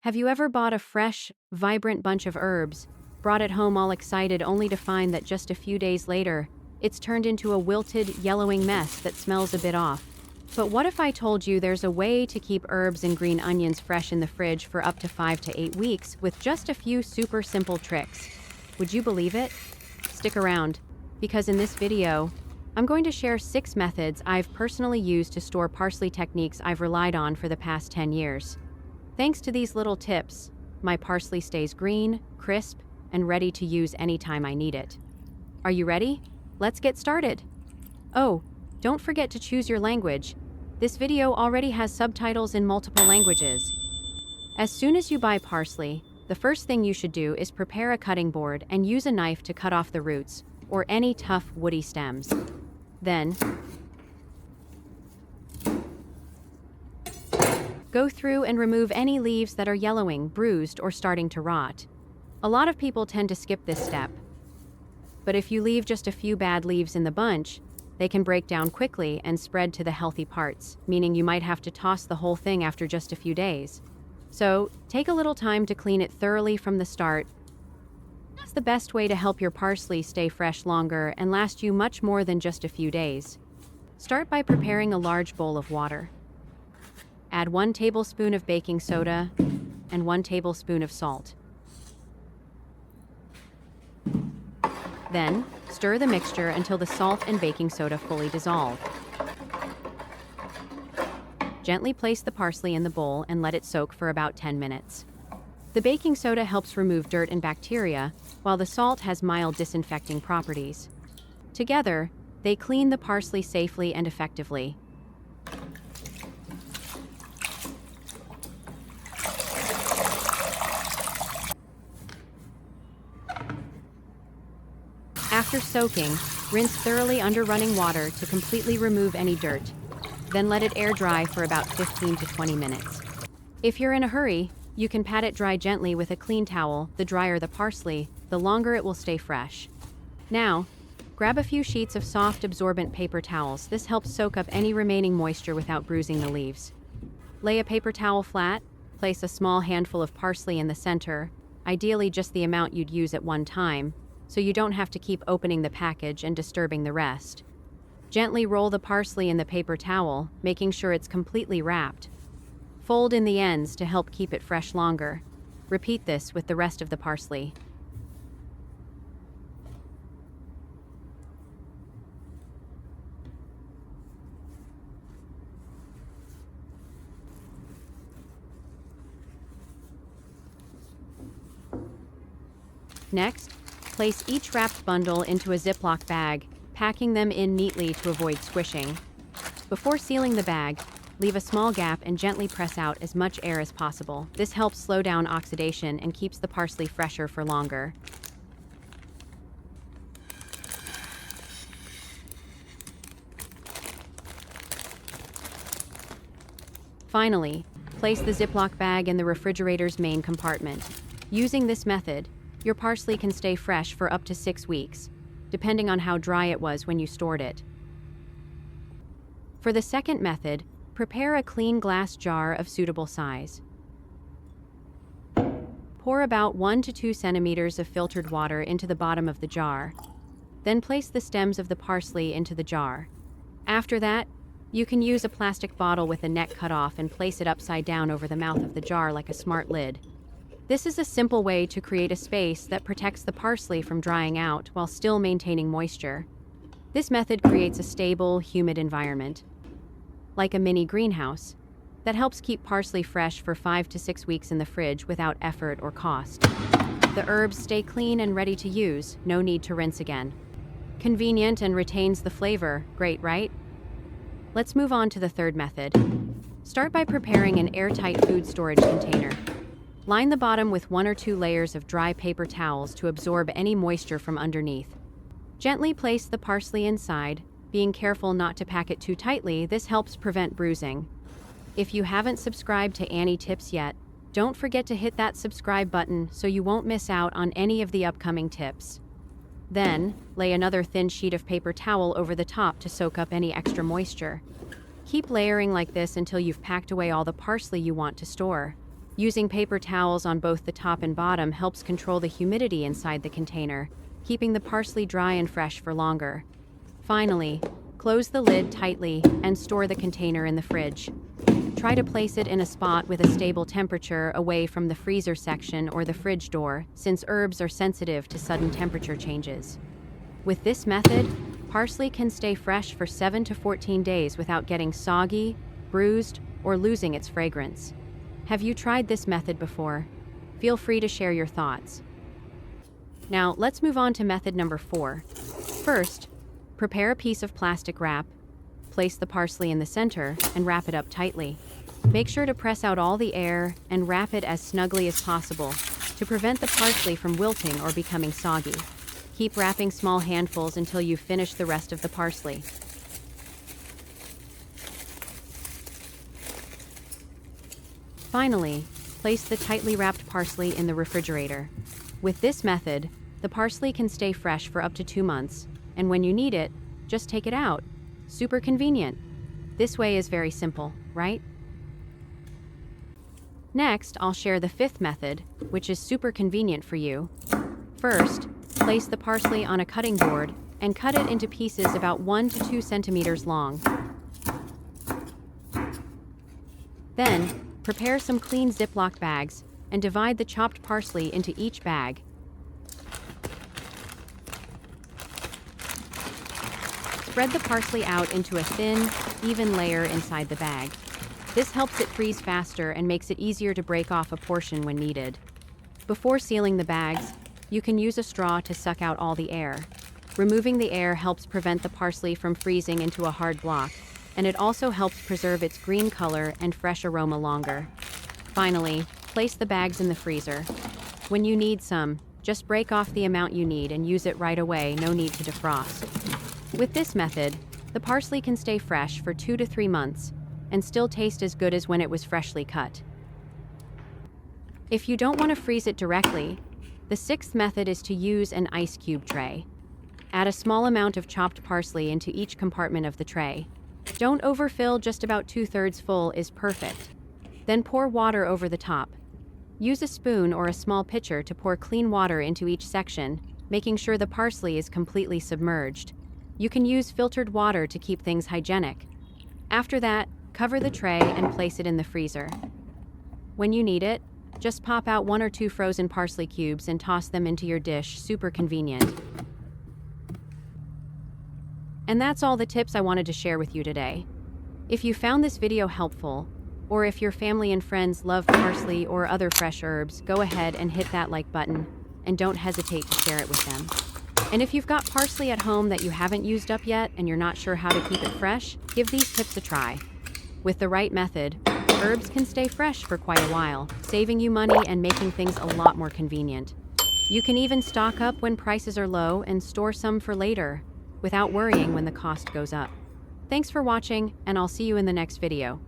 Have you ever bought a fresh, vibrant bunch of herbs, brought it home all excited only to find that just a few days later, it's turned into a wilted, yellowing mess that smells a bit off? But what if I told you there's a way to keep herbs and green onions fresh in the fridge for up to 5 to 8 weeks with just a few super simple tricks? Would you believe it? Stick around, because in this video, I'm going to share 6 methods I've personally used to store parsley, techniques I've relied on for the past 10 years. Thanks to these little tips, my parsley stays green, crisp, and ready to use anytime I need it. Are you ready? Let's get started. Oh, don't forget to choose your language. This video already has subtitles in multiple languages. As soon as you buy parsley, the first thing you should do is prepare a cutting board and use a knife to cut off the roots, or any tough, woody stems. Then, go through and remove any leaves that are yellowing, bruised, or starting to rot. A lot of people tend to skip this step. But if you leave just a few bad leaves in the bunch, they can break down quickly and spread to the healthy parts, meaning you might have to toss the whole thing after just a few days. So, take a little time to clean it thoroughly from the start. That's the best way to help your parsley stay fresh longer and last you much more than just a few days. Start by preparing a large bowl of water. Add 1 tablespoon of baking soda and 1 tablespoon of salt. Then, stir the mixture until the salt and baking soda fully dissolve. Gently place the parsley in the bowl and let it soak for about 10 minutes. The baking soda helps remove dirt and bacteria, while the salt has mild disinfecting properties. Together, they clean the parsley safely and effectively. After soaking, rinse thoroughly under running water to completely remove any dirt. Then let it air dry for about 15 to 20 minutes. If you're in a hurry, you can pat it dry gently with a clean towel. The drier the parsley, the longer it will stay fresh. Now, grab a few sheets of soft, absorbent paper towels. This helps soak up any remaining moisture without bruising the leaves. Lay a paper towel flat, place a small handful of parsley in the center, ideally just the amount you'd use at one time, so you don't have to keep opening the package and disturbing the rest. Gently roll the parsley in the paper towel, making sure it's completely wrapped. Fold in the ends to help keep it fresh longer. Repeat this with the rest of the parsley. Next, place each wrapped bundle into a Ziploc bag, packing them in neatly to avoid squishing. Before sealing the bag, leave a small gap and gently press out as much air as possible. This helps slow down oxidation and keeps the parsley fresher for longer. Finally, place the Ziploc bag in the refrigerator's main compartment. Using this method, your parsley can stay fresh for up to 6 weeks, depending on how dry it was when you stored it. For the second method, prepare a clean glass jar of suitable size. Pour about 1 to 2 centimeters of filtered water into the bottom of the jar. Then place the stems of the parsley into the jar. After that, you can use a plastic bottle with the neck cut off and place it upside down over the mouth of the jar like a smart lid. This is a simple way to create a space that protects the parsley from drying out while still maintaining moisture. This method creates a stable, humid environment, like a mini greenhouse, that helps keep parsley fresh for 5 to 6 weeks in the fridge without effort or cost. The herbs stay clean and ready to use, no need to rinse again. Convenient and retains the flavor, great, right? Let's move on to the third method. Start by preparing an airtight food storage container. Line the bottom with 1 or 2 layers of dry paper towels to absorb any moisture from underneath. Gently place the parsley inside, being careful not to pack it too tightly. This helps prevent bruising. If you haven't subscribed to Annie Tips yet, don't forget to hit that subscribe button so you won't miss out on any of the upcoming tips. Then, lay another thin sheet of paper towel over the top to soak up any extra moisture. Keep layering like this until you've packed away all the parsley you want to store. Using paper towels on both the top and bottom helps control the humidity inside the container, keeping the parsley dry and fresh for longer. Finally, close the lid tightly and store the container in the fridge. Try to place it in a spot with a stable temperature away from the freezer section or the fridge door, since herbs are sensitive to sudden temperature changes. With this method, parsley can stay fresh for 7 to 14 days without getting soggy, bruised, or losing its fragrance. Have you tried this method before? Feel free to share your thoughts. Now, let's move on to method number 4. First, prepare a piece of plastic wrap. Place the parsley in the center and wrap it up tightly. Make sure to press out all the air and wrap it as snugly as possible to prevent the parsley from wilting or becoming soggy. Keep wrapping small handfuls until you finish the rest of the parsley. Finally, place the tightly wrapped parsley in the refrigerator. With this method, the parsley can stay fresh for up to 2 months, and when you need it, just take it out. Super convenient. This way is very simple, right? Next, I'll share the 5th method, which is super convenient for you. First, place the parsley on a cutting board and cut it into pieces about 1 to 2 centimeters long. Then, prepare some clean Ziploc bags and divide the chopped parsley into each bag. Spread the parsley out into a thin, even layer inside the bag. This helps it freeze faster and makes it easier to break off a portion when needed. Before sealing the bags, you can use a straw to suck out all the air. Removing the air helps prevent the parsley from freezing into a hard block, and it also helps preserve its green color and fresh aroma longer. Finally, place the bags in the freezer. When you need some, just break off the amount you need and use it right away, no need to defrost. With this method, the parsley can stay fresh for 2 to 3 months and still taste as good as when it was freshly cut. If you don't want to freeze it directly, the 6th method is to use an ice cube tray. Add a small amount of chopped parsley into each compartment of the tray. Don't overfill, just about 2/3 full is perfect. Then pour water over the top. Use a spoon or a small pitcher to pour clean water into each section, making sure the parsley is completely submerged. You can use filtered water to keep things hygienic. After that, cover the tray and place it in the freezer. When you need it, just pop out 1 or 2 frozen parsley cubes and toss them into your dish. Super convenient. And that's all the tips I wanted to share with you today. If you found this video helpful, or if your family and friends love parsley or other fresh herbs, go ahead and hit that like button, and don't hesitate to share it with them. And if you've got parsley at home that you haven't used up yet and you're not sure how to keep it fresh, give these tips a try. With the right method, herbs can stay fresh for quite a while, saving you money and making things a lot more convenient. You can even stock up when prices are low and store some for later, without worrying when the cost goes up. Thanks for watching, and I'll see you in the next video.